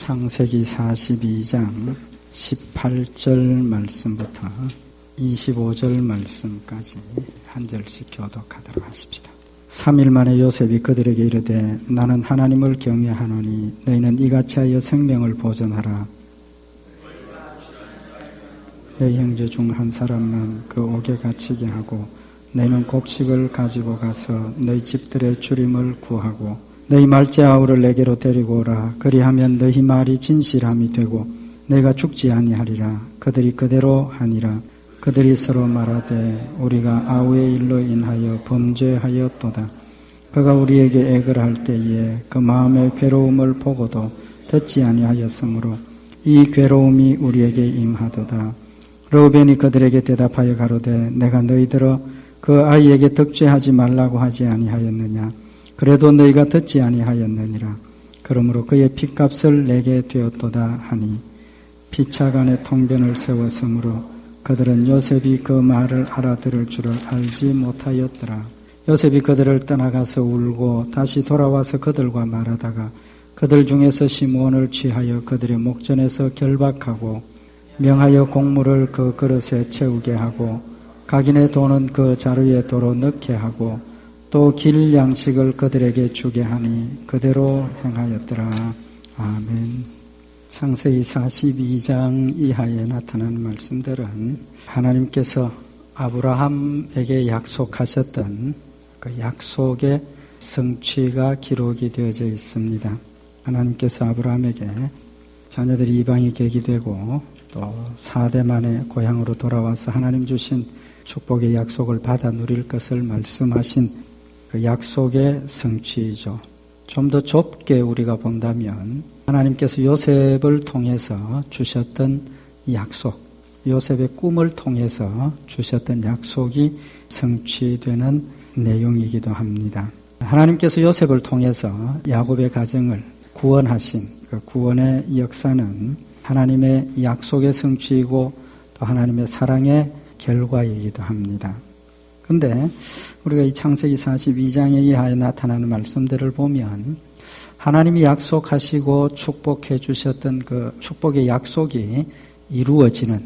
창세기 42장 18절 말씀부터 25절 말씀까지 한 절씩 교독하도록 하십시다. 3일 만에 요셉이 그들에게 이르되 나는 하나님을 경외하노니 너희는 이같이 하여 생명을 보존하라. 너희 형제 중 한 사람만 그 옥에 갇히게 하고 너희는 곡식을 가지고 가서 너희 집들의 주림을 구하고 너희 말째 아우를 내게로 데리고 오라. 그리하면 너희 말이 진실함이 되고 내가 죽지 아니하리라. 그들이 그대로 하니라. 그들이 서로 말하되 우리가 아우의 일로 인하여 범죄하였도다. 그가 우리에게 액을 할 때에 그 마음의 괴로움을 보고도 듣지 아니하였으므로 이 괴로움이 우리에게 임하도다. 르우벤이 그들에게 대답하여 가로되 내가 너희들어 그 아이에게 덕죄하지 말라고 하지 아니하였느냐. 그래도 너희가 듣지 아니하였느니라. 그러므로 그의 핏값을 내게 되었도다 하니 피차간에 통변을 세웠으므로 그들은 요셉이 그 말을 알아들을 줄을 알지 못하였더라. 요셉이 그들을 떠나가서 울고 다시 돌아와서 그들과 말하다가 그들 중에서 시므온을 취하여 그들의 목전에서 결박하고 명하여 곡물을 그 그릇에 채우게 하고 각인의 돈은 그 자루에 도로 넣게 하고 또 길 양식을 그들에게 주게 하니 그대로 행하였더라. 아멘. 창세기 42장 이하에 나타나는 말씀들은 하나님께서 아브라함에게 약속하셨던 그 약속의 성취가 기록이 되어져 있습니다. 하나님께서 아브라함에게 자녀들이 이방이 객이 되고 또 4대 만에 고향으로 돌아와서 하나님 주신 축복의 약속을 받아 누릴 것을 말씀하신 그 약속의 성취이죠. 좀 더 좁게 우리가 본다면 하나님께서 요셉을 통해서 주셨던 약속, 요셉의 꿈을 통해서 주셨던 약속이 성취되는 내용이기도 합니다. 하나님께서 요셉을 통해서 야곱의 가정을 구원하신 그 구원의 역사는 하나님의 약속의 성취이고 또 하나님의 사랑의 결과이기도 합니다. 그런데 우리가 이 창세기 42장에 이하에 나타나는 말씀들을 보면 하나님이 약속하시고 축복해 주셨던 그 축복의 약속이 이루어지는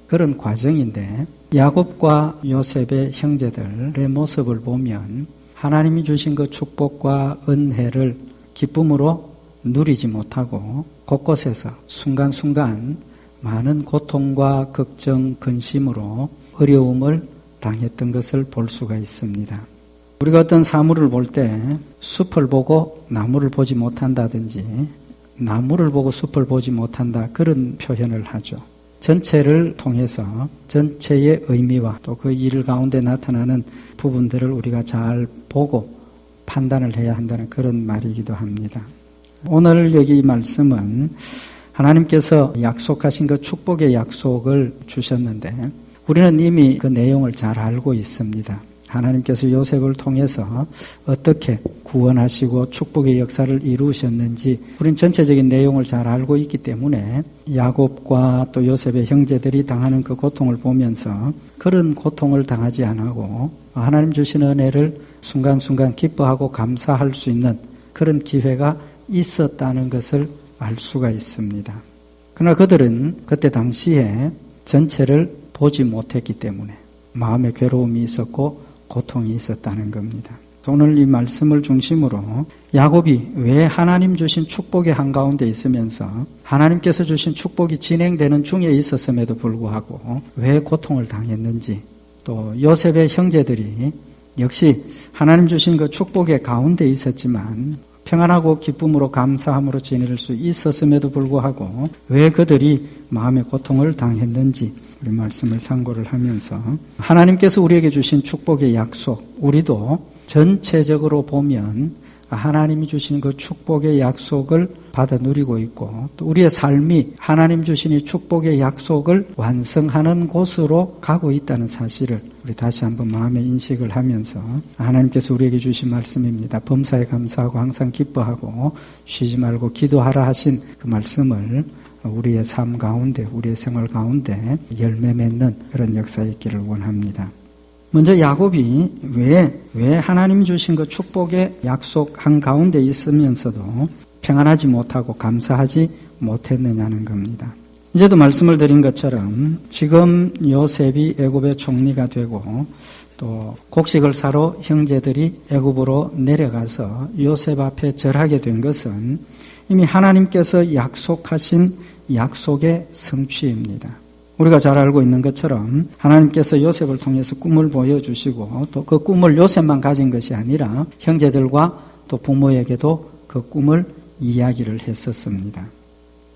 그런 과정인데 야곱과 요셉의 형제들의 모습을 보면 하나님이 주신 그 축복과 은혜를 기쁨으로 누리지 못하고 곳곳에서 순간순간 많은 고통과 걱정, 근심으로 어려움을 당했던 것을 볼 수가 있습니다. 우리가 어떤 사물을 볼 때 숲을 보고 나무를 보지 못한다든지 나무를 보고 숲을 보지 못한다 그런 표현을 하죠. 전체를 통해서 전체의 의미와 또 그 일 가운데 나타나는 부분들을 우리가 잘 보고 판단을 해야 한다는 그런 말이기도 합니다. 오늘 여기 말씀은 하나님께서 약속하신 그 축복의 약속을 주셨는데 우리는 이미 그 내용을 잘 알고 있습니다. 하나님께서 요셉을 통해서 어떻게 구원하시고 축복의 역사를 이루셨는지 우리는 전체적인 내용을 잘 알고 있기 때문에 야곱과 또 요셉의 형제들이 당하는 그 고통을 보면서 그런 고통을 당하지 않고 하나님 주신 은혜를 순간순간 기뻐하고 감사할 수 있는 그런 기회가 있었다는 것을 알 수가 있습니다. 그러나 그들은 그때 당시에 전체를 보지 못했기 때문에 마음의 괴로움이 있었고 고통이 있었다는 겁니다. 오늘 이 말씀을 중심으로 야곱이 왜 하나님 주신 축복의 한가운데 있으면서 하나님께서 주신 축복이 진행되는 중에 있었음에도 불구하고 왜 고통을 당했는지 또 요셉의 형제들이 역시 하나님 주신 그 축복의 가운데 있었지만 평안하고 기쁨으로 감사함으로 지낼 수 있었음에도 불구하고 왜 그들이 마음의 고통을 당했는지 우리 말씀을 상고를 하면서 하나님께서 우리에게 주신 축복의 약속, 우리도 전체적으로 보면 하나님이 주신 그 축복의 약속을 받아 누리고 있고 또 우리의 삶이 하나님 주신 이 축복의 약속을 완성하는 곳으로 가고 있다는 사실을 우리 다시 한번 마음에 인식을 하면서 하나님께서 우리에게 주신 말씀입니다. 범사에 감사하고 항상 기뻐하고 쉬지 말고 기도하라 하신 그 말씀을 우리의 삶 가운데 우리의 생활 가운데 열매 맺는 그런 역사가 있기를 원합니다. 먼저 야곱이 왜 하나님 주신 그 축복의 약속 한가운데 있으면서도 평안하지 못하고 감사하지 못했느냐는 겁니다. 이제도 말씀을 드린 것처럼 지금 요셉이 애굽의 총리가 되고 또 곡식을 사러 형제들이 애굽으로 내려가서 요셉 앞에 절하게 된 것은 이미 하나님께서 약속하신 약속의 성취입니다. 우리가 잘 알고 있는 것처럼 하나님께서 요셉을 통해서 꿈을 보여주시고 또 그 꿈을 요셉만 가진 것이 아니라 형제들과 또 부모에게도 그 꿈을 이야기를 했었습니다.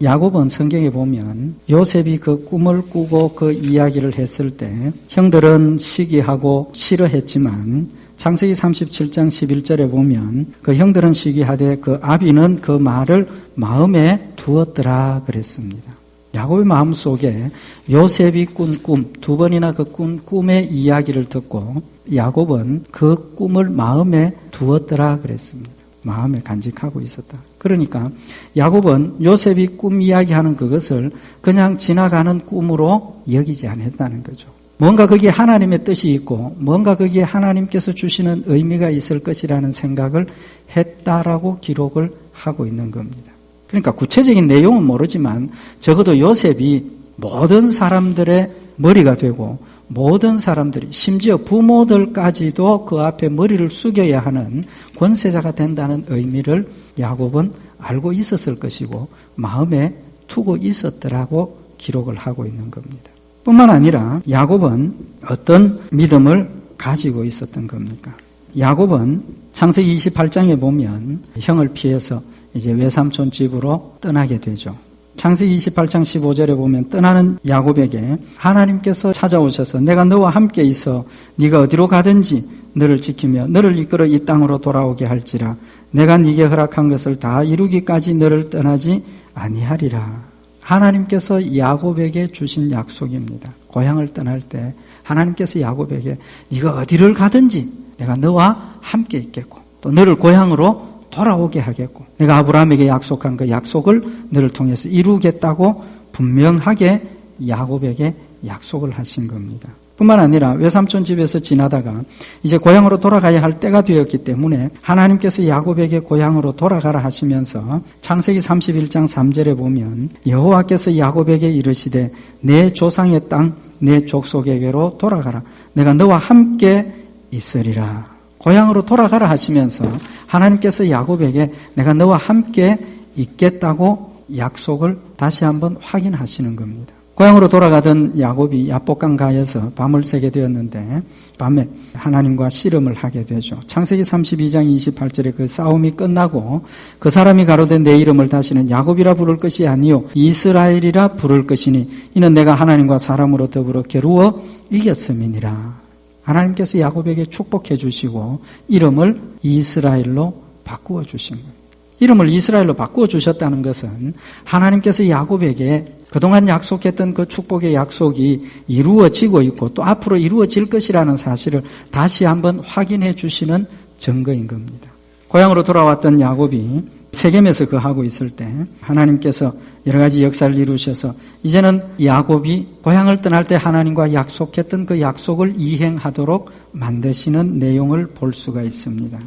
야곱은 성경에 보면 요셉이 그 꿈을 꾸고 그 이야기를 했을 때 형들은 시기하고 싫어했지만 창세기 37장 11절에 보면 그 형들은 시기하되 그 아비는 그 말을 마음에 두었더라 그랬습니다. 야곱의 마음속에 요셉이 꾼 꿈, 두 번이나 그 꾼 꿈의 이야기를 듣고 야곱은 그 꿈을 마음에 두었더라 그랬습니다. 마음에 간직하고 있었다. 그러니까 야곱은 요셉이 꿈 이야기하는 그것을 그냥 지나가는 꿈으로 여기지 않았다는 거죠. 뭔가 거기에 하나님의 뜻이 있고 뭔가 거기에 하나님께서 주시는 의미가 있을 것이라는 생각을 했다라고 기록을 하고 있는 겁니다. 그러니까 구체적인 내용은 모르지만 적어도 요셉이 모든 사람들의 머리가 되고 모든 사람들이 심지어 부모들까지도 그 앞에 머리를 숙여야 하는 권세자가 된다는 의미를 야곱은 알고 있었을 것이고 마음에 두고 있었더라고 기록을 하고 있는 겁니다. 뿐만 아니라 야곱은 어떤 믿음을 가지고 있었던 겁니까? 야곱은 창세기 28장에 보면 형을 피해서 이제 외삼촌 집으로 떠나게 되죠. 창세기 28장 15절에 보면 떠나는 야곱에게 하나님께서 찾아오셔서 내가 너와 함께 있어 네가 어디로 가든지 너를 지키며 너를 이끌어 이 땅으로 돌아오게 할지라 내가 네게 허락한 것을 다 이루기까지 너를 떠나지 아니하리라. 하나님께서 야곱에게 주신 약속입니다. 고향을 떠날 때 하나님께서 야곱에게 네가 어디를 가든지 내가 너와 함께 있겠고 또 너를 고향으로 돌아오게 하겠고 내가 아브라함에게 약속한 그 약속을 너를 통해서 이루겠다고 분명하게 야곱에게 약속을 하신 겁니다. 뿐만 아니라 외삼촌 집에서 지나다가 이제 고향으로 돌아가야 할 때가 되었기 때문에 하나님께서 야곱에게 고향으로 돌아가라 하시면서 창세기 31장 3절에 보면 여호와께서 야곱에게 이르시되 내 조상의 땅 내 족속에게로 돌아가라 내가 너와 함께 있으리라. 고향으로 돌아가라 하시면서 하나님께서 야곱에게 내가 너와 함께 있겠다고 약속을 다시 한번 확인하시는 겁니다. 고향으로 돌아가던 야곱이 야복강가에서 밤을 새게 되었는데 밤에 하나님과 씨름을 하게 되죠. 창세기 32장 28절에 그 싸움이 끝나고 그 사람이 가로되 내 이름을 다시는 야곱이라 부를 것이 아니요 이스라엘이라 부를 것이니 이는 내가 하나님과 사람으로 더불어 겨루어 이겼음이니라. 하나님께서 야곱에게 축복해 주시고 이름을 이스라엘로 바꾸어 주신 거예요. 이름을 이스라엘로 바꾸어 주셨다는 것은 하나님께서 야곱에게 그동안 약속했던 그 축복의 약속이 이루어지고 있고 또 앞으로 이루어질 것이라는 사실을 다시 한번 확인해 주시는 증거인 겁니다. 고향으로 돌아왔던 야곱이 세겜에서 거하고 있을 때 하나님께서 여러 가지 역사를 이루셔서 이제는 야곱이 고향을 떠날 때 하나님과 약속했던 그 약속을 이행하도록 만드시는 내용을 볼 수가 있습니다.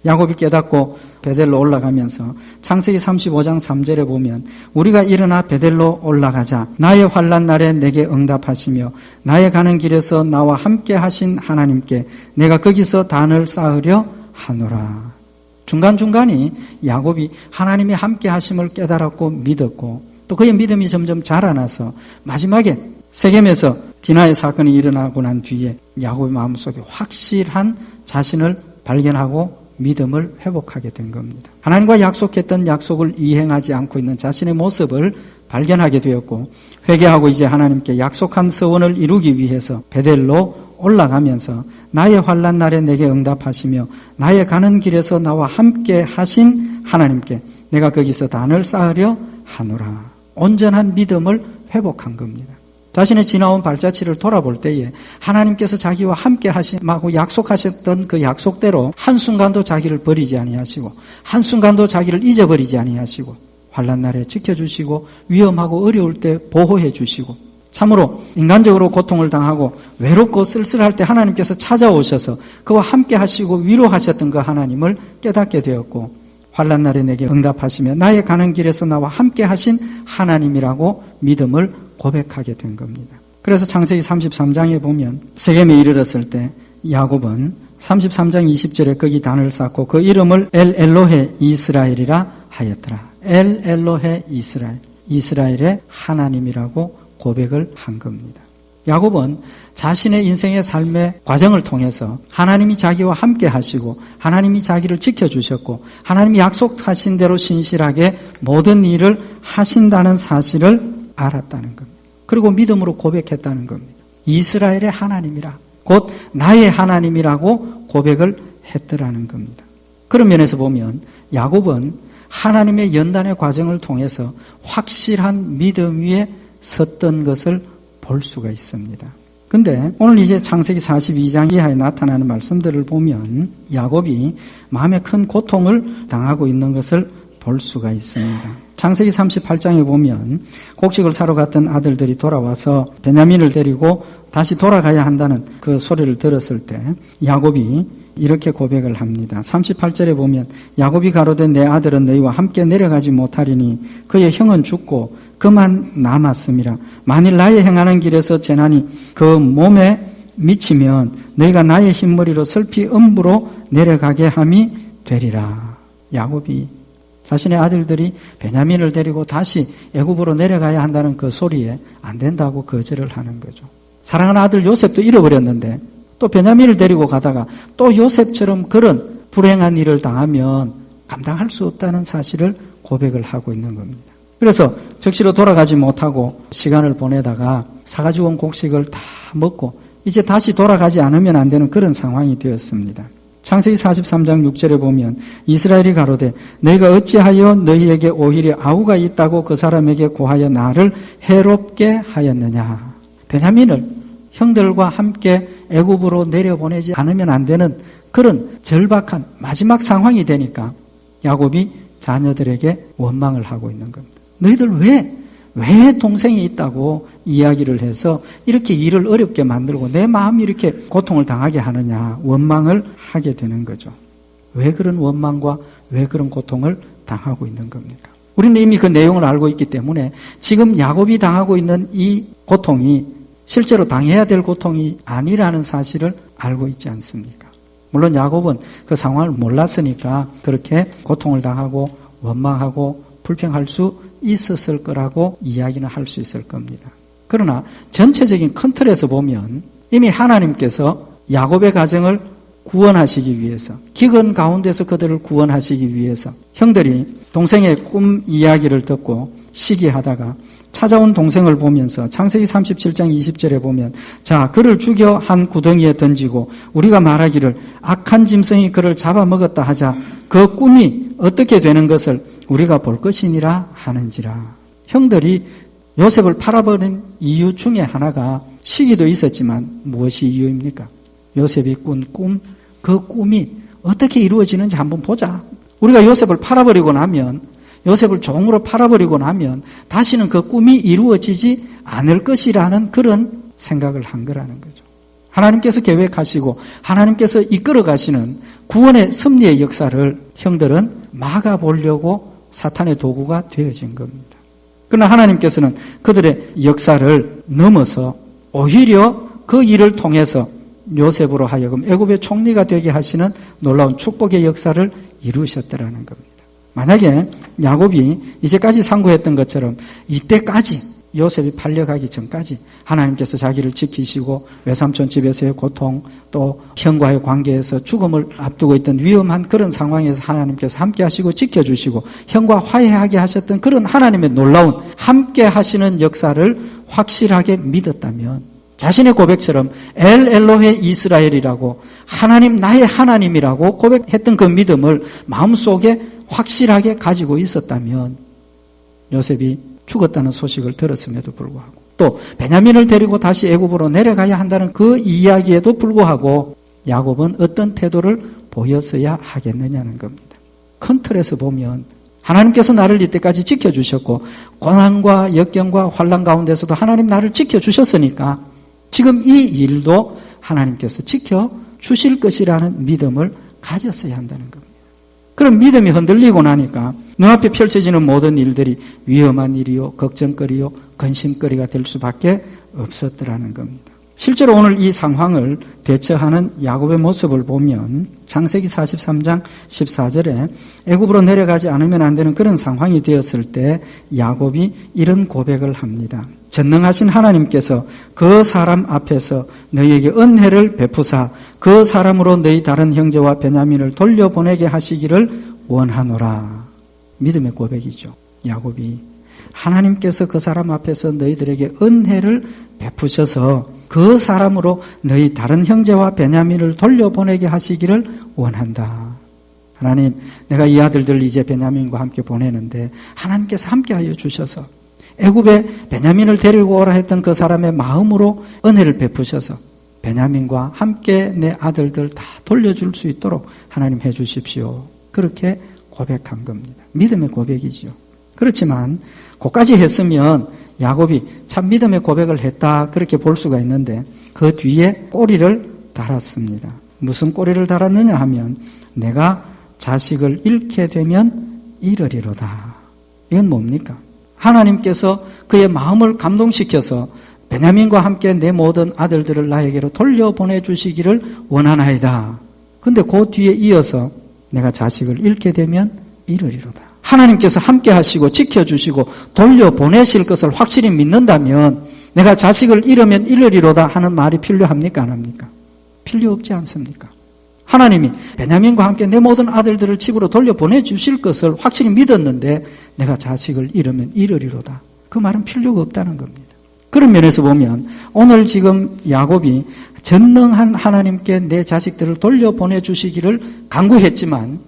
야곱이 깨닫고 베델로 올라가면서 창세기 35장 3절에 보면 우리가 일어나 베델로 올라가자 나의 환난 날에 내게 응답하시며 나의 가는 길에서 나와 함께 하신 하나님께 내가 거기서 단을 쌓으려 하노라. 중간중간이 야곱이 하나님이 함께 하심을 깨달았고 믿었고 또 그의 믿음이 점점 자라나서 마지막에 세겜에서 디나의 사건이 일어나고 난 뒤에 야곱의 마음속에 확실한 자신을 발견하고 믿음을 회복하게 된 겁니다. 하나님과 약속했던 약속을 이행하지 않고 있는 자신의 모습을 발견하게 되었고 회개하고 이제 하나님께 약속한 서원을 이루기 위해서 베델로 올라가면서 나의 환난 날에 내게 응답하시며 나의 가는 길에서 나와 함께 하신 하나님께 내가 거기서 단을 쌓으려 하노라. 온전한 믿음을 회복한 겁니다. 자신의 지나온 발자취를 돌아볼 때에 하나님께서 자기와 함께 하시고 약속하셨던 그 약속대로 한순간도 자기를 버리지 아니하시고 한순간도 자기를 잊어버리지 아니하시고 환난 날에 지켜주시고 위험하고 어려울 때 보호해 주시고 참으로 인간적으로 고통을 당하고 외롭고 쓸쓸할 때 하나님께서 찾아오셔서 그와 함께 하시고 위로하셨던 그 하나님을 깨닫게 되었고 환난 날에 내게 응답하시며 나의 가는 길에서 나와 함께 하신 하나님이라고 믿음을 고백하게 된 겁니다. 그래서 창세기 33장에 보면 세겜에 이르렀을 때 야곱은 33장 20절에 거기 단을 쌓고 그 이름을 엘 엘로헤 이스라엘이라 하였더라. 엘 엘로헤 이스라엘, 이스라엘의 하나님이라고 고백을 한 겁니다. 야곱은 자신의 인생의 삶의 과정을 통해서 하나님이 자기와 함께 하시고 하나님이 자기를 지켜주셨고 하나님이 약속하신 대로 신실하게 모든 일을 하신다는 사실을 알았다는 겁니다. 그리고 믿음으로 고백했다는 겁니다. 이스라엘의 하나님이라, 곧 나의 하나님이라고 고백을 했더라는 겁니다. 그런 면에서 보면 야곱은 하나님의 연단의 과정을 통해서 확실한 믿음 위에 섰던 것을 볼 수가 있습니다. 근데 오늘 이제 창세기 42장 이하에 나타나는 말씀들을 보면 야곱이 마음에 큰 고통을 당하고 있는 것을 볼 수가 있습니다. 창세기 38장에 보면 곡식을 사러 갔던 아들들이 돌아와서 베냐민을 데리고 다시 돌아가야 한다는 그 소리를 들었을 때 야곱이 이렇게 고백을 합니다. 38절에 보면 야곱이 가로되 내 아들은 너희와 함께 내려가지 못하리니 그의 형은 죽고 그만 남았음이라. 만일 나의 행하는 길에서 재난이 그 몸에 미치면 너희가 나의 흰머리로 슬피 음부로 내려가게 함이 되리라. 야곱이 자신의 아들들이 베냐민을 데리고 다시 애굽으로 내려가야 한다는 그 소리에 안 된다고 거절을 하는 거죠. 사랑하는 아들 요셉도 잃어버렸는데 또 베냐민을 데리고 가다가 또 요셉처럼 그런 불행한 일을 당하면 감당할 수 없다는 사실을 고백을 하고 있는 겁니다. 그래서 적시로 돌아가지 못하고 시간을 보내다가 사가지고 온 곡식을 다 먹고 이제 다시 돌아가지 않으면 안 되는 그런 상황이 되었습니다. 창세기 43장 6절에 보면 이스라엘이 가로되 너희가 어찌하여 너희에게 오히려 아우가 있다고 그 사람에게 고하여 나를 해롭게 하였느냐. 베냐민을 형들과 함께 애굽으로 내려보내지 않으면 안 되는 그런 절박한 마지막 상황이 되니까 야곱이 자녀들에게 원망을 하고 있는 겁니다. 너희들 왜 동생이 있다고 이야기를 해서 이렇게 일을 어렵게 만들고 내 마음이 이렇게 고통을 당하게 하느냐 원망을 하게 되는 거죠. 왜 그런 원망과 왜 그런 고통을 당하고 있는 겁니까? 우리는 이미 그 내용을 알고 있기 때문에 지금 야곱이 당하고 있는 이 고통이 실제로 당해야 될 고통이 아니라는 사실을 알고 있지 않습니까? 물론 야곱은 그 상황을 몰랐으니까 그렇게 고통을 당하고 원망하고 불평할 수 있었을 거라고 이야기는 할 수 있을 겁니다. 그러나 전체적인 큰 틀에서 보면 이미 하나님께서 야곱의 가정을 구원하시기 위해서 기근 가운데서 그들을 구원하시기 위해서 형들이 동생의 꿈 이야기를 듣고 시기하다가 찾아온 동생을 보면서 창세기 37장 20절에 보면 자 그를 죽여 한 구덩이에 던지고 우리가 말하기를 악한 짐승이 그를 잡아먹었다 하자 그 꿈이 어떻게 되는 것을 우리가 볼 것이니라 하는지라. 형들이 요셉을 팔아버린 이유 중에 하나가 시기도 있었지만 무엇이 이유입니까? 요셉이 꾼 꿈, 그 꿈이 어떻게 이루어지는지 한번 보자. 우리가 요셉을 팔아버리고 나면 요셉을 종으로 팔아버리고 나면 다시는 그 꿈이 이루어지지 않을 것이라는 그런 생각을 한 거라는 거죠. 하나님께서 계획하시고 하나님께서 이끌어 가시는 구원의 섭리의 역사를 형들은 막아보려고 사탄의 도구가 되어진 겁니다. 그러나 하나님께서는 그들의 역사를 넘어서 오히려 그 일을 통해서 요셉으로 하여금 애굽의 총리가 되게 하시는 놀라운 축복의 역사를 이루셨다라는 겁니다. 만약에 야곱이 이제까지 상고했던 것처럼 이때까지 요셉이 팔려가기 전까지 하나님께서 자기를 지키시고 외삼촌 집에서의 고통 또 형과의 관계에서 죽음을 앞두고 있던 위험한 그런 상황에서 하나님께서 함께 하시고 지켜주시고 형과 화해하게 하셨던 그런 하나님의 놀라운 함께 하시는 역사를 확실하게 믿었다면 자신의 고백처럼 엘 엘로헤 이스라엘이라고 하나님 나의 하나님이라고 고백했던 그 믿음을 마음속에 확실하게 가지고 있었다면 요셉이 죽었다는 소식을 들었음에도 불구하고 또 베냐민을 데리고 다시 애굽으로 내려가야 한다는 그 이야기에도 불구하고 야곱은 어떤 태도를 보였어야 하겠느냐는 겁니다. 큰 틀에서 보면 하나님께서 나를 이때까지 지켜주셨고 고난과 역경과 환난 가운데서도 하나님 나를 지켜주셨으니까 지금 이 일도 하나님께서 지켜주실 것이라는 믿음을 가졌어야 한다는 겁니다. 그런 믿음이 흔들리고 나니까 눈앞에 펼쳐지는 모든 일들이 위험한 일이요, 걱정거리요, 근심거리가 될 수밖에 없었더라는 겁니다. 실제로 오늘 이 상황을 대처하는 야곱의 모습을 보면 창세기 43장 14절에 애굽으로 내려가지 않으면 안 되는 그런 상황이 되었을 때 야곱이 이런 고백을 합니다. 전능하신 하나님께서 그 사람 앞에서 너희에게 은혜를 베푸사 그 사람으로 너희 다른 형제와 베냐민을 돌려보내게 하시기를 원하노라. 믿음의 고백이죠. 야곱이 하나님께서 그 사람 앞에서 너희들에게 은혜를 베푸셔서 그 사람으로 너희 다른 형제와 베냐민을 돌려보내게 하시기를 원한다. 하나님, 내가 이 아들들 이제 베냐민과 함께 보내는데 하나님께서 함께하여 주셔서 애굽에 베냐민을 데리고 오라 했던 그 사람의 마음으로 은혜를 베푸셔서 베냐민과 함께 내 아들들 다 돌려줄 수 있도록 하나님 해 주십시오. 그렇게 고백한 겁니다. 믿음의 고백이죠. 그렇지만 그까지 했으면 야곱이 참 믿음의 고백을 했다 그렇게 볼 수가 있는데 그 뒤에 꼬리를 달았습니다. 무슨 꼬리를 달았느냐 하면 내가 자식을 잃게 되면 잃으리로다. 이건 뭡니까? 하나님께서 그의 마음을 감동시켜서 베냐민과 함께 내 모든 아들들을 나에게로 돌려보내 주시기를 원하나이다. 근데 그 뒤에 이어서 내가 자식을 잃게 되면 잃으리로다. 하나님께서 함께 하시고 지켜주시고 돌려보내실 것을 확실히 믿는다면 내가 자식을 잃으면 잃으리로다 하는 말이 필요합니까? 안 합니까? 필요 없지 않습니까? 하나님이 베냐민과 함께 내 모든 아들들을 집으로 돌려보내주실 것을 확실히 믿었는데 내가 자식을 잃으면 잃으리로다. 그 말은 필요가 없다는 겁니다. 그런 면에서 보면 오늘 지금 야곱이 전능한 하나님께 내 자식들을 돌려보내주시기를 간구했지만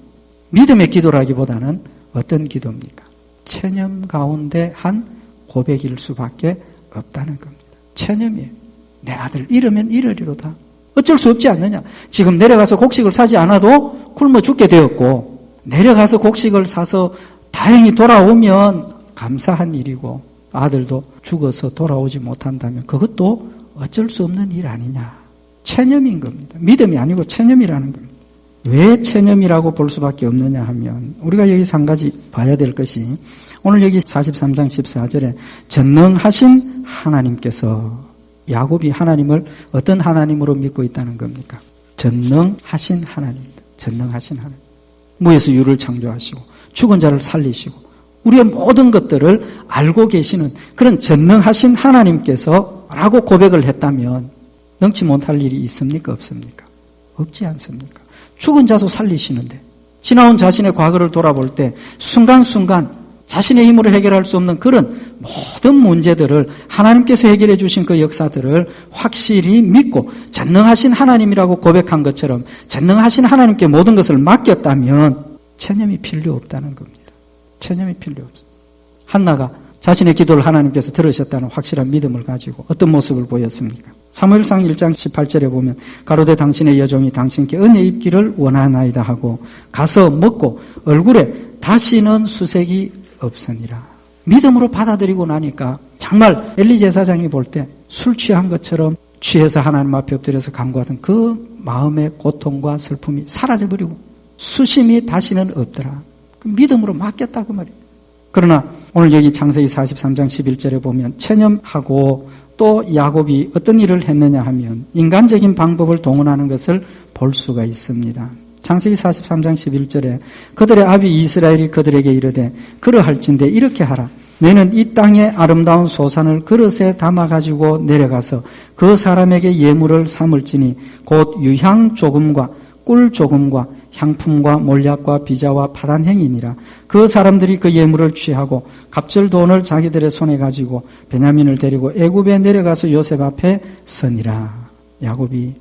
믿음의 기도라기보다는 어떤 기도입니까? 체념 가운데 한 고백일 수밖에 없다는 겁니다. 체념이에요. 내 아들 잃으면 잃으리로다. 어쩔 수 없지 않느냐. 지금 내려가서 곡식을 사지 않아도 굶어 죽게 되었고 내려가서 곡식을 사서 다행히 돌아오면 감사한 일이고 아들도 죽어서 돌아오지 못한다면 그것도 어쩔 수 없는 일 아니냐. 체념인 겁니다. 믿음이 아니고 체념이라는 겁니다. 왜 체념이라고 볼 수밖에 없느냐 하면 우리가 여기서 한 가지 봐야 될 것이 오늘 여기 43장 14절에 전능하신 하나님께서 야곱이 하나님을 어떤 하나님으로 믿고 있다는 겁니까? 전능하신 하나님입니다. 전능하신 하나님. 무에서 유를 창조하시고 죽은 자를 살리시고 우리의 모든 것들을 알고 계시는 그런 전능하신 하나님께서 라고 고백을 했다면 능치 못할 일이 있습니까? 없습니까? 없지 않습니까? 죽은 자도 살리시는데 지나온 자신의 과거를 돌아볼 때 순간순간 자신의 힘으로 해결할 수 없는 그런 모든 문제들을 하나님께서 해결해 주신 그 역사들을 확실히 믿고 전능하신 하나님이라고 고백한 것처럼 전능하신 하나님께 모든 것을 맡겼다면 체념이 필요 없다는 겁니다. 체념이 필요 없어요. 한나가 자신의 기도를 하나님께서 들으셨다는 확실한 믿음을 가지고 어떤 모습을 보였습니까? 사무엘상 1장 18절에 보면 가로되 당신의 여종이 당신께 은혜 입기를 원하나이다 하고 가서 먹고 얼굴에 다시는 수색이 없으니라. 믿음으로 받아들이고 나니까 정말 엘리 제사장이 볼 때 술 취한 것처럼 취해서 하나님 앞에 엎드려서 간구하던 그 마음의 고통과 슬픔이 사라져버리고 수심이 다시는 없더라. 그 믿음으로 맡겼다 그 말이에요. 그러나 오늘 여기 창세기 43장 11절에 보면 체념하고 또 야곱이 어떤 일을 했느냐 하면 인간적인 방법을 동원하는 것을 볼 수가 있습니다. 창세기 43장 11절에 그들의 아비 이스라엘이 그들에게 이르되 그러할진대 이렇게 하라. 너는 이 땅의 아름다운 소산을 그릇에 담아가지고 내려가서 그 사람에게 예물을 삼을지니 곧 유향 조금과 꿀 조금과 향품과 몰약과 비자와 파단행이니라. 그 사람들이 그 예물을 취하고 갑절 돈을 자기들의 손에 가지고 베냐민을 데리고 애굽에 내려가서 요셉 앞에 서니라. 야곱이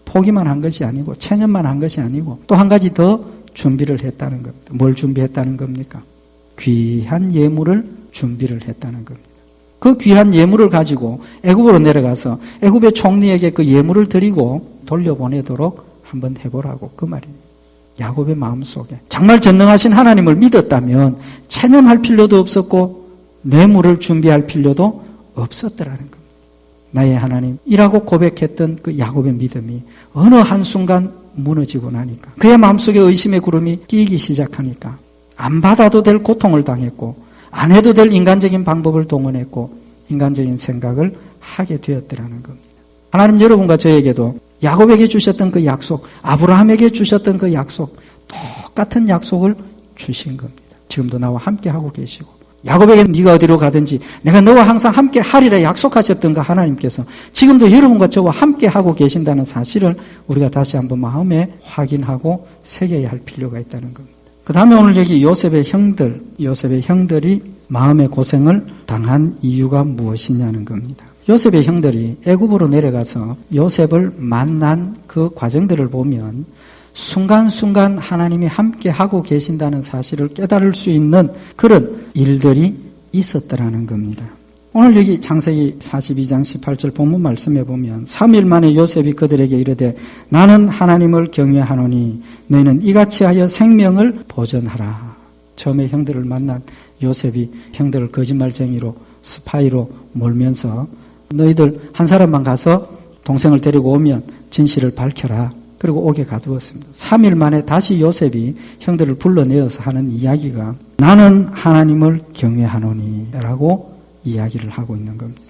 포기만 한 것이 아니고 체념만 한 것이 아니고 또 한 가지 더 준비를 했다는 겁니다. 뭘 준비했다는 겁니까? 귀한 예물을 준비를 했다는 겁니다. 그 귀한 예물을 가지고 애굽으로 내려가서 애굽의 총리에게 그 예물을 드리고 돌려보내도록 한번 해보라고 그 말입니다. 야곱의 마음속에 정말 전능하신 하나님을 믿었다면 체념할 필요도 없었고 뇌물을 준비할 필요도 없었더라는 겁니다. 나의 하나님이라고 고백했던 그 야곱의 믿음이 어느 한순간 무너지고 나니까, 그의 마음속에 의심의 구름이 끼기 시작하니까 안 받아도 될 고통을 당했고 안 해도 될 인간적인 방법을 동원했고 인간적인 생각을 하게 되었더라는 겁니다. 하나님 여러분과 저에게도 야곱에게 주셨던 그 약속, 아브라함에게 주셨던 그 약속, 똑같은 약속을 주신 겁니다. 지금도 나와 함께 하고 계시고, 야곱에게 네가 어디로 가든지 내가 너와 항상 함께 하리라 약속하셨던 그 하나님께서 지금도 여러분과 저와 함께 하고 계신다는 사실을 우리가 다시 한번 마음에 확인하고 새겨야 할 필요가 있다는 겁니다. 그 다음에 오늘 여기 요셉의 형들이 마음의 고생을 당한 이유가 무엇이냐는 겁니다. 요셉의 형들이 애굽으로 내려가서 요셉을 만난 그 과정들을 보면 순간순간 하나님이 함께 하고 계신다는 사실을 깨달을 수 있는 그런 일들이 있었더라는 겁니다. 오늘 여기 창세기 42장 18절 본문 말씀에 보면 3일 만에 요셉이 그들에게 이르되 나는 하나님을 경외하노니 너희는 이같이 하여 생명을 보존하라. 처음에 형들을 만난 요셉이 형들을 거짓말쟁이로 스파이로 몰면서 너희들 한 사람만 가서 동생을 데리고 오면 진실을 밝혀라. 그리고 옥에 가두었습니다. 3일 만에 다시 요셉이 형들을 불러내어서 하는 이야기가 나는 하나님을 경외하노니 라고 이야기를 하고 있는 겁니다.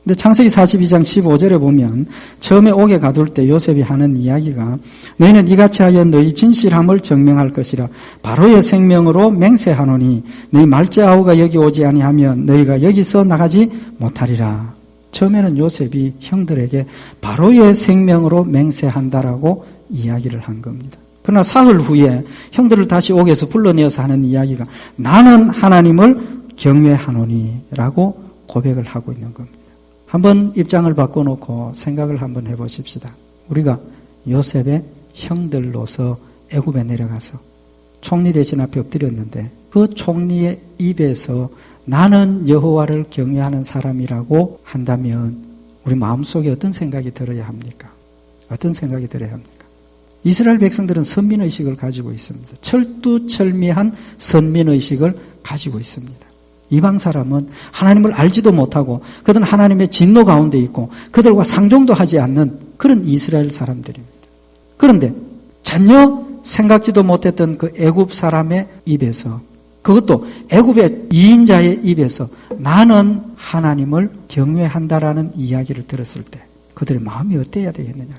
근데 창세기 42장 15절에 보면 처음에 옥에 가둘 때 요셉이 하는 이야기가 너희는 이같이 하여 너희 진실함을 증명할 것이라 바로의 생명으로 맹세하노니 너희 말째 아우가 여기 오지 아니하면 너희가 여기서 나가지 못하리라. 처음에는 요셉이 형들에게 바로의 생명으로 맹세한다라고 이야기를 한 겁니다. 그러나 사흘 후에 형들을 다시 옥에서 불러내어서 하는 이야기가 나는 하나님을 경외하노니라고 고백을 하고 있는 겁니다. 한번 입장을 바꿔놓고 생각을 한번 해보십시다. 우리가 요셉의 형들로서 애굽에 내려가서 총리 대신 앞에 엎드렸는데 그 총리의 입에서 나는 여호와를 경외하는 사람이라고 한다면 우리 마음속에 어떤 생각이 들어야 합니까? 어떤 생각이 들어야 합니까? 이스라엘 백성들은 선민의식을 가지고 있습니다. 철두철미한 선민의식을 가지고 있습니다. 이방 사람은 하나님을 알지도 못하고 그들은 하나님의 진노 가운데 있고 그들과 상종도 하지 않는 그런 이스라엘 사람들입니다. 그런데 전혀 생각지도 못했던 그 애굽 사람의 입에서, 그것도 애굽의 2인자의 입에서 나는 하나님을 경외한다라는 이야기를 들었을 때 그들의 마음이 어때야 되겠느냐?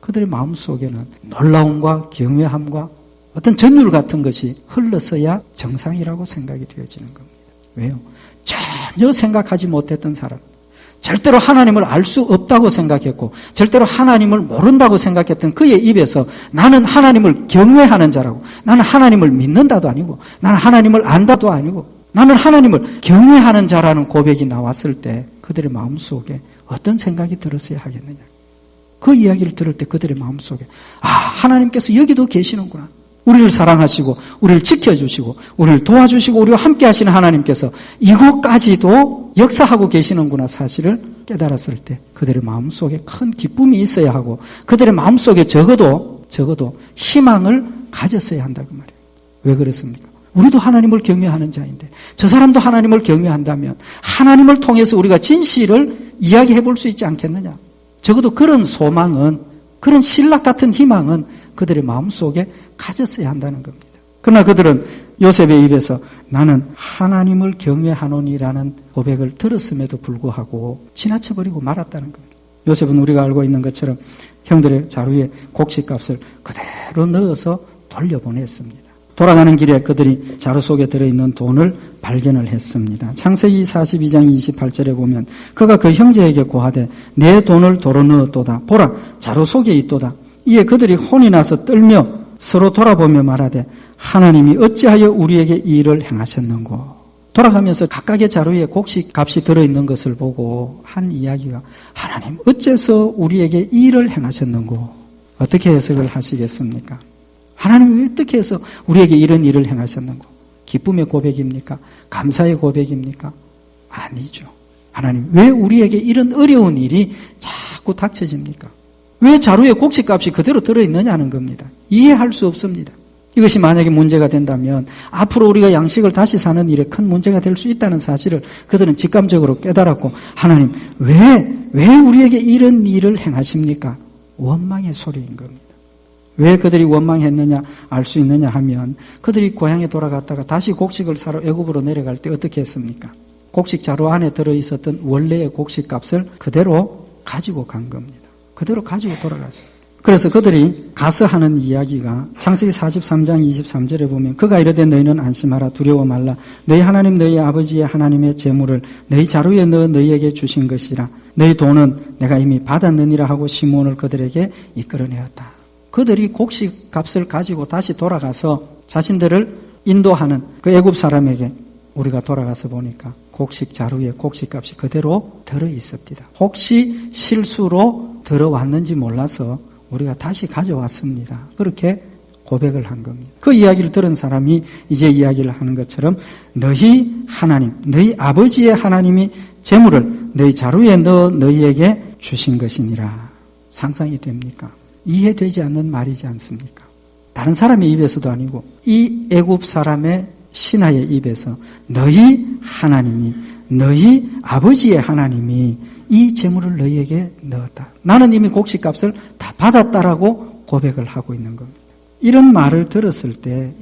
그들의 마음 속에는 놀라움과 경외함과 어떤 전율 같은 것이 흘렀어야 정상이라고 생각이 되어지는 겁니다. 왜요? 전혀 생각하지 못했던 사람, 절대로 하나님을 알 수 없다고 생각했고 절대로 하나님을 모른다고 생각했던 그의 입에서 나는 하나님을 경외하는 자라고, 나는 하나님을 믿는다도 아니고 나는 하나님을 안다도 아니고 나는 하나님을 경외하는 자라는 고백이 나왔을 때 그들의 마음속에 어떤 생각이 들었어야 하겠느냐. 그 이야기를 들을 때 그들의 마음속에 하나님께서 여기도 계시는구나. 우리를 사랑하시고 우리를 지켜주시고 우리를 도와주시고 우리와 함께 하시는 하나님께서 이곳까지도 역사하고 계시는구나 사실을 깨달았을 때 그들의 마음속에 큰 기쁨이 있어야 하고 그들의 마음속에 적어도 희망을 가졌어야 한다 그 말이에요. 왜 그렇습니까? 우리도 하나님을 경외하는 자인데 저 사람도 하나님을 경외한다면 하나님을 통해서 우리가 진실을 이야기해 볼 수 있지 않겠느냐. 적어도 그런 소망은, 그런 신락 같은 희망은 그들의 마음속에 가졌어야 한다는 겁니다. 그러나 그들은 요셉의 입에서 나는 하나님을 경외하노니라는 고백을 들었음에도 불구하고 지나쳐버리고 말았다는 겁니다. 요셉은 우리가 알고 있는 것처럼 형들의 자루에 곡식값을 그대로 넣어서 돌려보냈습니다. 돌아가는 길에 그들이 자루 속에 들어있는 돈을 발견을 했습니다. 창세기 42장 28절에 보면 그가 그 형제에게 고하되 내 돈을 도로 넣었도다. 보라 자루 속에 있도다. 이에 그들이 혼이 나서 떨며 서로 돌아보며 말하되 하나님이 어찌하여 우리에게 이 일을 행하셨는고. 돌아가면서 각각의 자루에 곡식값이 들어있는 것을 보고 한 이야기가 하나님 어째서 우리에게 이 일을 행하셨는고. 어떻게 해석을 하시겠습니까? 하나님이 어떻게 해서 우리에게 이런 일을 행하셨는고. 기쁨의 고백입니까? 감사의 고백입니까? 아니죠. 하나님 왜 우리에게 이런 어려운 일이 자꾸 닥쳐집니까? 왜 자루에 곡식값이 그대로 들어있느냐는 겁니다. 이해할 수 없습니다. 이것이 만약에 문제가 된다면 앞으로 우리가 양식을 다시 사는 일에 큰 문제가 될 수 있다는 사실을 그들은 직감적으로 깨달았고 하나님 왜 우리에게 이런 일을 행하십니까? 원망의 소리인 겁니다. 왜 그들이 원망했느냐 알 수 있느냐 하면 그들이 고향에 돌아갔다가 다시 곡식을 사러 애굽으로 내려갈 때 어떻게 했습니까? 곡식 자루 안에 들어있었던 원래의 곡식값을 그대로 가지고 간 겁니다. 그대로 가지고 돌아갔어요. 그래서 그들이 가서 하는 이야기가 창세기 43장 23절에 보면 그가 이르되 너희는 안심하라 두려워 말라 너희 하나님 너희 아버지의 하나님의 재물을 너희 자루에 넣어 너희에게 주신 것이라 너희 돈은 내가 이미 받았느니라 하고 시므온을 그들에게 이끌어내었다. 그들이 곡식 값을 가지고 다시 돌아가서 자신들을 인도하는 그 애굽 사람에게 우리가 돌아가서 보니까 곡식 자루에 곡식 값이 그대로 들어있습니다. 혹시 실수로 들어왔는지 몰라서 우리가 다시 가져왔습니다. 그렇게 고백을 한 겁니다. 그 이야기를 들은 사람이 이제 이야기를 하는 것처럼 너희 하나님, 너희 아버지의 하나님이 재물을 너희 자루에 넣어 너희에게 주신 것이니라. 상상이 됩니까? 이해되지 않는 말이지 않습니까? 다른 사람의 입에서도 아니고 이 애굽 사람의 신하의 입에서 너희 하나님이 너희 아버지의 하나님이 이 재물을 너희에게 넣었다. 나는 이미 곡식값을 다 받았다라고 고백을 하고 있는 겁니다. 이런 말을 들었을 때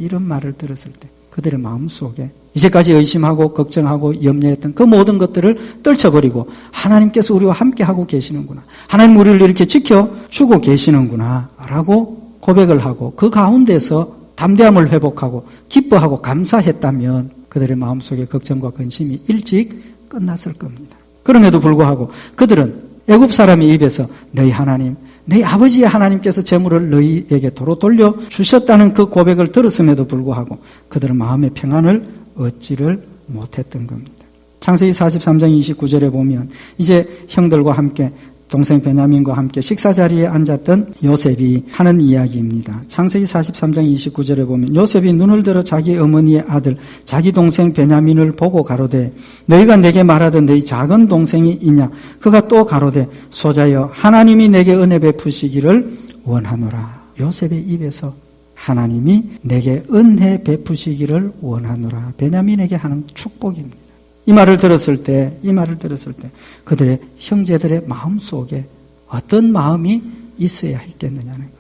그들의 마음속에 이제까지 의심하고 걱정하고 염려했던 그 모든 것들을 떨쳐버리고 하나님께서 우리와 함께하고 계시는구나. 하나님 우리를 이렇게 지켜주고 계시는구나 라고 고백을 하고 그 가운데서 담대함을 회복하고 기뻐하고 감사했다면 그들의 마음속에 걱정과 근심이 일찍 끝났을 겁니다. 그럼에도 불구하고 그들은 애굽 사람의 입에서 너희 하나님, 너희 아버지의 하나님께서 재물을 너희에게 도로 돌려주셨다는 그 고백을 들었음에도 불구하고 그들은 마음의 평안을 얻지를 못했던 겁니다. 창세기 43장 29절에 보면 이제 형들과 함께 동생 베냐민과 함께 식사 자리에 앉았던 요셉이 하는 이야기입니다. 창세기 43장 29절에 보면 요셉이 눈을 들어 자기 어머니의 아들 자기 동생 베냐민을 보고 가로되 너희가 내게 말하던 너희 작은 동생이 이냐 그가 또 가로되 소자여 하나님이 내게 은혜 베푸시기를 원하노라. 요셉의 입에서 하나님이 내게 은혜 베푸시기를 원하노라. 베냐민에게 하는 축복입니다. 이 말을 들었을 때 그들의 형제들의 마음속에 어떤 마음이 있어야 했겠느냐는 겁니다.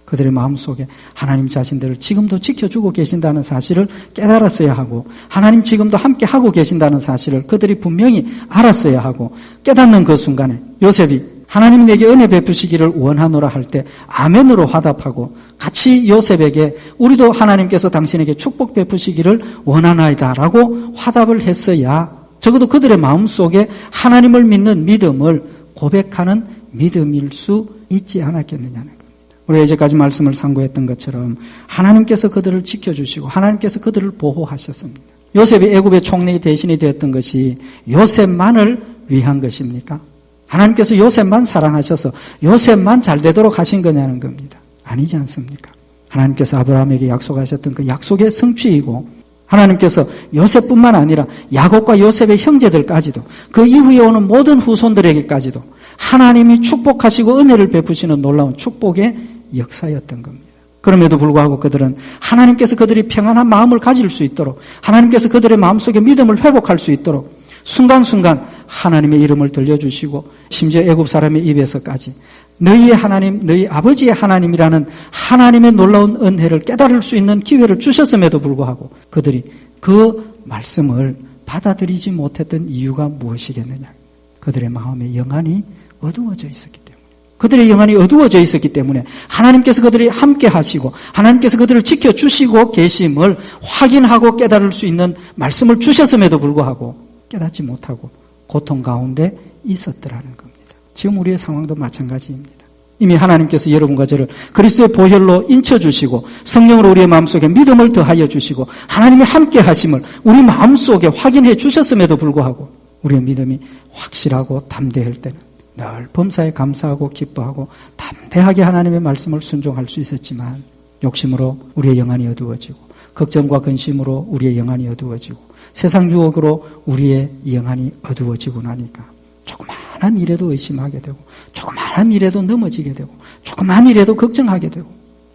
그들의 마음속에 하나님 자신들을 지금도 지켜주고 계신다는 사실을 깨달았어야 하고 하나님 지금도 함께하고 계신다는 사실을 그들이 분명히 알았어야 하고 깨닫는 그 순간에 요셉이 하나님이 내게 은혜 베푸시기를 원하노라 할 때 아멘으로 화답하고 같이 요셉에게 우리도 하나님께서 당신에게 축복 베푸시기를 원하나이다 라고 화답을 했어야 적어도 그들의 마음속에 하나님을 믿는 믿음을 고백하는 믿음일 수 있지 않았겠느냐는 겁니다. 우리가 이제까지 말씀을 상고했던 것처럼 하나님께서 그들을 지켜주시고 하나님께서 그들을 보호하셨습니다. 요셉이 애굽의 총리 대신이 되었던 것이 요셉만을 위한 것입니까? 하나님께서 요셉만 사랑하셔서 요셉만 잘 되도록 하신 거냐는 겁니다. 아니지 않습니까? 하나님께서 아브라함에게 약속하셨던 그 약속의 성취이고 하나님께서 요셉뿐만 아니라 야곱과 요셉의 형제들까지도 그 이후에 오는 모든 후손들에게까지도 하나님이 축복하시고 은혜를 베푸시는 놀라운 축복의 역사였던 겁니다. 그럼에도 불구하고 그들은 하나님께서 그들이 평안한 마음을 가질 수 있도록 하나님께서 그들의 마음속에 믿음을 회복할 수 있도록 순간순간 하나님의 이름을 들려주시고 심지어 애굽 사람의 입에서까지 너희의 하나님, 너희 아버지의 하나님이라는 하나님의 놀라운 은혜를 깨달을 수 있는 기회를 주셨음에도 불구하고 그들이 그 말씀을 받아들이지 못했던 이유가 무엇이겠느냐? 그들의 마음의 영안이 어두워져 있었기 때문에 그들의 영안이 어두워져 있었기 때문에 하나님께서 그들이 함께 하시고 하나님께서 그들을 지켜주시고 계심을 확인하고 깨달을 수 있는 말씀을 주셨음에도 불구하고 깨닫지 못하고 고통 가운데 있었더라는 겁니다. 지금 우리의 상황도 마찬가지입니다. 이미 하나님께서 여러분과 저를 그리스도의 보혈로 인쳐주시고 성령으로 우리의 마음속에 믿음을 더하여 주시고 하나님의 함께 하심을 우리 마음속에 확인해 주셨음에도 불구하고 우리의 믿음이 확실하고 담대할 때는 늘 범사에 감사하고 기뻐하고 담대하게 하나님의 말씀을 순종할 수 있었지만 욕심으로 우리의 영안이 어두워지고 걱정과 근심으로 우리의 영안이 어두워지고 세상 유혹으로 우리의 영안이 어두워지고 나니까 조그마한 일에도 의심하게 되고 조그마한 일에도 넘어지게 되고 조그마한 일에도 걱정하게 되고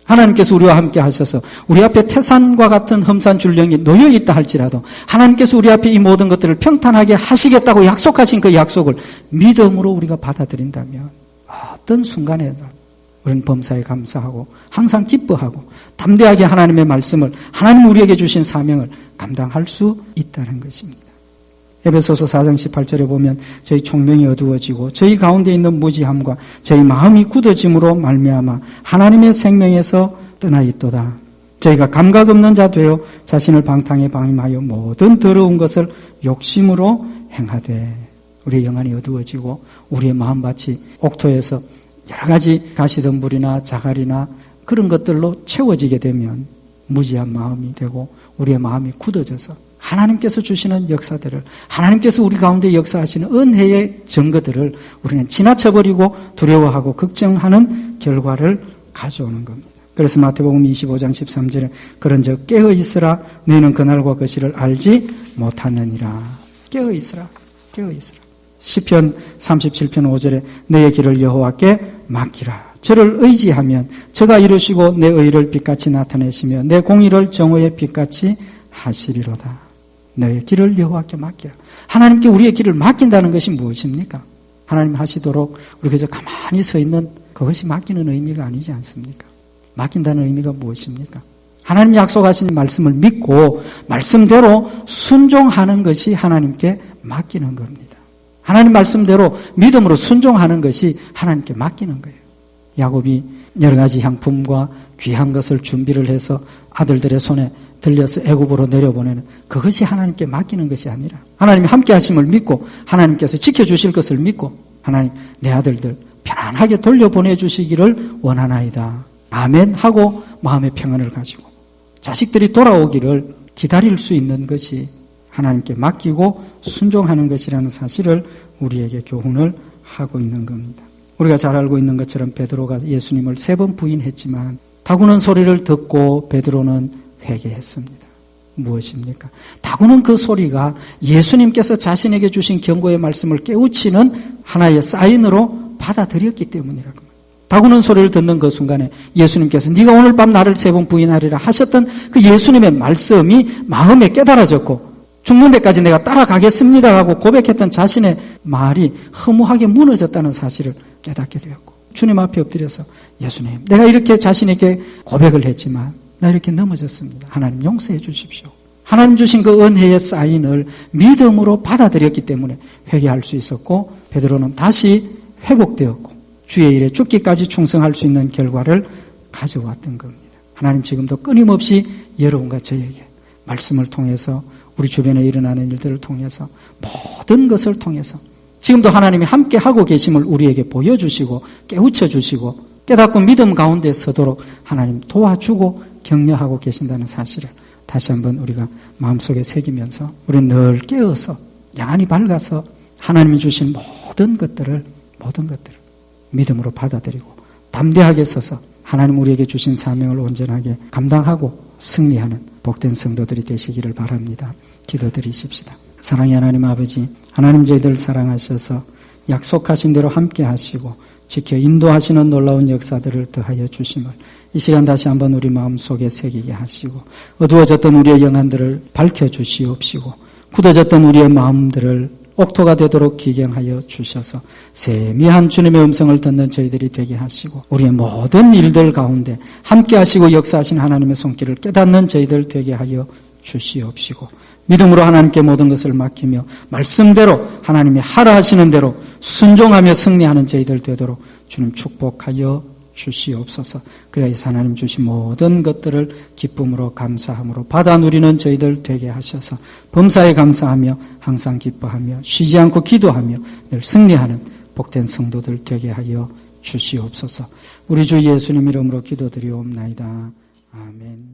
하나님께서 우리와 함께 하셔서 우리 앞에 태산과 같은 험산 줄령이 놓여 있다 할지라도 하나님께서 우리 앞에 이 모든 것들을 평탄하게 하시겠다고 약속하신 그 약속을 믿음으로 우리가 받아들인다면 어떤 순간에도 우리는 범사에 감사하고 항상 기뻐하고 담대하게 하나님의 말씀을, 하나님 우리에게 주신 사명을 감당할 수 있다는 것입니다. 에베소서 4장 18절에 보면 저희 총명이 어두워지고 저희 가운데 있는 무지함과 저희 마음이 굳어짐으로 말미암아 하나님의 생명에서 떠나 있도다. 저희가 감각 없는 자 되어 자신을 방탕에 방임하여 모든 더러운 것을 욕심으로 행하되, 우리의 영안이 어두워지고 우리의 마음밭이 옥토에서 여러 가지 가시덤불이나 자갈이나 그런 것들로 채워지게 되면 무지한 마음이 되고 우리의 마음이 굳어져서 하나님께서 주시는 역사들을, 하나님께서 우리 가운데 역사하시는 은혜의 증거들을 우리는 지나쳐버리고 두려워하고 걱정하는 결과를 가져오는 겁니다. 그래서 마태복음 25장 13절에 그런즉 깨어 있으라, 너희는 그날과 그 시를 알지 못하느니라. 깨어 있으라, 깨어 있으라. 시편 37편 5절에 너의 길을 여호와께 맡기라. 저를 의지하면 저가 이루시고 내 의를 빛같이 나타내시며 내 공의를 정오의 빛같이 하시리로다. 너의 길을 여호와께 맡기라. 하나님께 우리의 길을 맡긴다는 것이 무엇입니까? 하나님 하시도록 우리 그저 가만히 서 있는 그것이 맡기는 의미가 아니지 않습니까? 맡긴다는 의미가 무엇입니까? 하나님 약속하신 말씀을 믿고 말씀대로 순종하는 것이 하나님께 맡기는 겁니다. 하나님 말씀대로 믿음으로 순종하는 것이 하나님께 맡기는 거예요. 야곱이 여러 가지 향품과 귀한 것을 준비를 해서 아들들의 손에 들려서 애굽으로 내려보내는 그것이 하나님께 맡기는 것이 아니라 하나님이 함께 하심을 믿고 하나님께서 지켜주실 것을 믿고 하나님 내 아들들 편안하게 돌려보내주시기를 원하나이다. 아멘 하고 마음의 평안을 가지고 자식들이 돌아오기를 기다릴 수 있는 것이 하나님께 맡기고 순종하는 것이라는 사실을 우리에게 교훈을 하고 있는 겁니다. 우리가 잘 알고 있는 것처럼 베드로가 예수님을 3번 부인했지만 다구는 소리를 듣고 베드로는 회개했습니다. 무엇입니까? 다구는 그 소리가 예수님께서 자신에게 주신 경고의 말씀을 깨우치는 하나의 사인으로 받아들였기 때문이라고. 다구는 소리를 듣는 그 순간에 예수님께서 네가 오늘 밤 나를 3번 부인하리라 하셨던 그 예수님의 말씀이 마음에 깨달아졌고 죽는 데까지 내가 따라가겠습니다 하고 고백했던 자신의 말이 허무하게 무너졌다는 사실을 깨닫게 되었고 주님 앞에 엎드려서 예수님, 내가 이렇게 자신에게 고백을 했지만 나 이렇게 넘어졌습니다. 하나님 용서해 주십시오. 하나님 주신 그 은혜의 사인을 믿음으로 받아들였기 때문에 회개할 수 있었고 베드로는 다시 회복되었고 주의 일에 죽기까지 충성할 수 있는 결과를 가져왔던 겁니다. 하나님 지금도 끊임없이 여러분과 저에게 말씀을 통해서 우리 주변에 일어나는 일들을 통해서 모든 것을 통해서 지금도 하나님이 함께 하고 계심을 우리에게 보여주시고 깨우쳐 주시고 깨닫고 믿음 가운데 서도록 하나님 도와주고 격려하고 계신다는 사실을 다시 한번 우리가 마음속에 새기면서 우리는 늘 깨어서 양안이 밝아서 하나님이 주신 모든 것들을 믿음으로 받아들이고 담대하게 서서 하나님 우리에게 주신 사명을 온전하게 감당하고 승리하는 복된 성도들이 되시기를 바랍니다. 기도드리십시다. 사랑의 하나님 아버지, 하나님 저희들 사랑하셔서 약속하신 대로 함께 하시고 지켜 인도하시는 놀라운 역사들을 더하여 주심을 이 시간 다시 한번 우리 마음속에 새기게 하시고 어두워졌던 우리의 영안들을 밝혀주시옵시고 굳어졌던 우리의 마음들을 옥토가 되도록 기경하여 주셔서 세미한 주님의 음성을 듣는 저희들이 되게 하시고 우리의 모든 일들 가운데 함께 하시고 역사하신 하나님의 손길을 깨닫는 저희들 되게 하여 주시옵시고 믿음으로 하나님께 모든 것을 맡기며 말씀대로 하나님이 하라 하시는 대로 순종하며 승리하는 저희들 되도록 주님 축복하여 주시옵소서. 그래서 하나님 주신 모든 것들을 기쁨으로 감사함으로 받아 누리는 저희들 되게 하셔서 범사에 감사하며 항상 기뻐하며 쉬지 않고 기도하며 늘 승리하는 복된 성도들 되게 하여 주시옵소서. 우리 주 예수님 이름으로 기도드리옵나이다. 아멘.